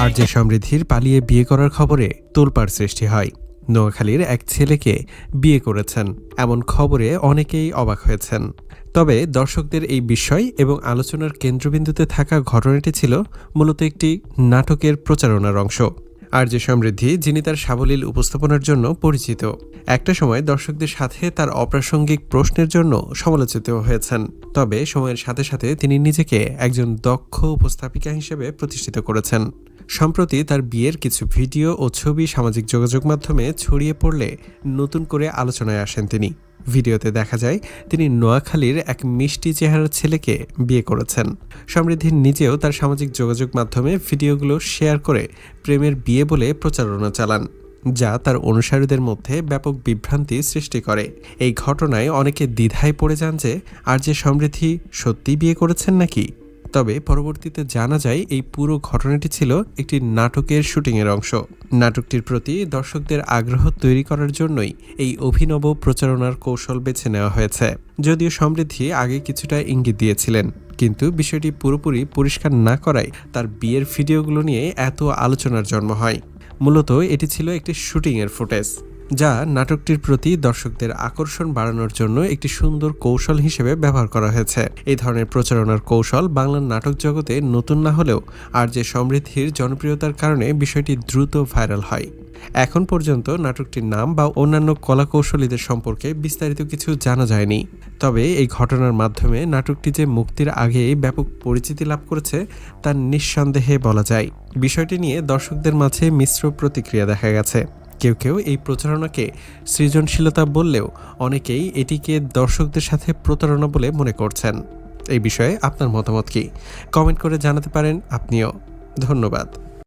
RJ সমৃদ্ধির পালিয়ে বিয়ে করার খবরে তোলপাড় সৃষ্টি হয়। নোয়াখালীর এক ছেলেকে বিয়ে করেছেন এমন খবরে অনেকেই অবাক হয়েছেন। তবে দর্শকদের এই বিস্ময় এবং আলোচনার কেন্দ্রবিন্দুতে থাকা ঘটনাটি ছিল মূলত একটি নাটকের প্রচারণার অংশ। আরজে সমৃদ্ধি, যিনি তার সাবলীল উপস্থাপনার জন্য পরিচিত, একটা সময় দর্শকদের সাথে তার অপ্রাসঙ্গিক প্রশ্নের জন্য সমালোচিত হয়েছেন। তবে সময়ের সাথে সাথে তিনি নিজেকে একজন দক্ষ উপস্থাপিকা হিসেবে প্রতিষ্ঠিত করেছেন। সম্প্রতি তার বিয়ের কিছু ভিডিও ও ছবি সামাজিক যোগাযোগ মাধ্যমে ছড়িয়ে পড়লে নতুন করে আলোচনায় আসেন তিনি। ভিডিওতে দেখা যায় তিনি নোয়াখালীর এক মিষ্টি চেহারার ছেলেকে বিয়ে করেছেন। সমৃদ্ধি নিজেও তার সামাজিক যোগাযোগ মাধ্যমে ভিডিওগুলো শেয়ার করে প্রেমের বিয়ে বলে প্রচারণা চালান, যা তার অনুসারীদের মধ্যে ব্যাপক বিভ্রান্তি সৃষ্টি করে। এই ঘটনায় অনেকে দ্বিধায় পড়ে যান যে আরজে সমৃদ্ধি সত্যিই বিয়ে করেছেন নাকি। তবে পরবর্তীতে জানা যায় এই পুরো ঘটনাটি ছিল একটি নাটকের শুটিংয়ের অংশ। নাটকটির প্রতি দর্শকদের আগ্রহ তৈরি করার জন্যই এই অভিনব প্রচারণার কৌশল বেছে নেওয়া হয়েছে। যদিও সমৃদ্ধি আগে কিছুটা ইঙ্গিত দিয়েছিলেন, কিন্তু বিষয়টি পুরোপুরি পরিষ্কার না করায় তার বিয়ের ভিডিওগুলো নিয়ে এত আলোচনার জন্ম হয়। মূলত এটি ছিল একটি শুটিংয়ের ফুটেজ, যা নাটকটির প্রতি দর্শকদের আকর্ষণ বাড়ানোর জন্য একটি সুন্দর কৌশল হিসেবে ব্যবহার করা হয়েছে। এই ধরনের প্রচারণার কৌশল বাংলার নাটক জগতে নতুন না হলেও আরজে সমৃদ্ধির জনপ্রিয়তার কারণে বিষয়টি দ্রুত ভাইরাল হয়। এখন পর্যন্ত নাটকটির নাম বা অন্যান্য কলাকৌশলীদের সম্পর্কে বিস্তারিত কিছু জানা যায়নি। তবে এই ঘটনার মাধ্যমে নাটকটি যে মুক্তির আগেই ব্যাপক পরিচিতি লাভ করেছে তা নিঃসন্দেহে বলা যায়। বিষয়টি নিয়ে দর্শকদের মাঝে মিশ্র প্রতিক্রিয়া দেখা গেছে। কেউ কেউ এই প্রচারণাকে সৃজনশীলতা বললেও অনেকেই এটিকে দর্শকদের সাথে প্রতারণা বলে মনে করছেন। এই বিষয়ে আপনার মতামত কি? কমেন্ট করে জানাতে পারেন আপনিও। ধন্যবাদ।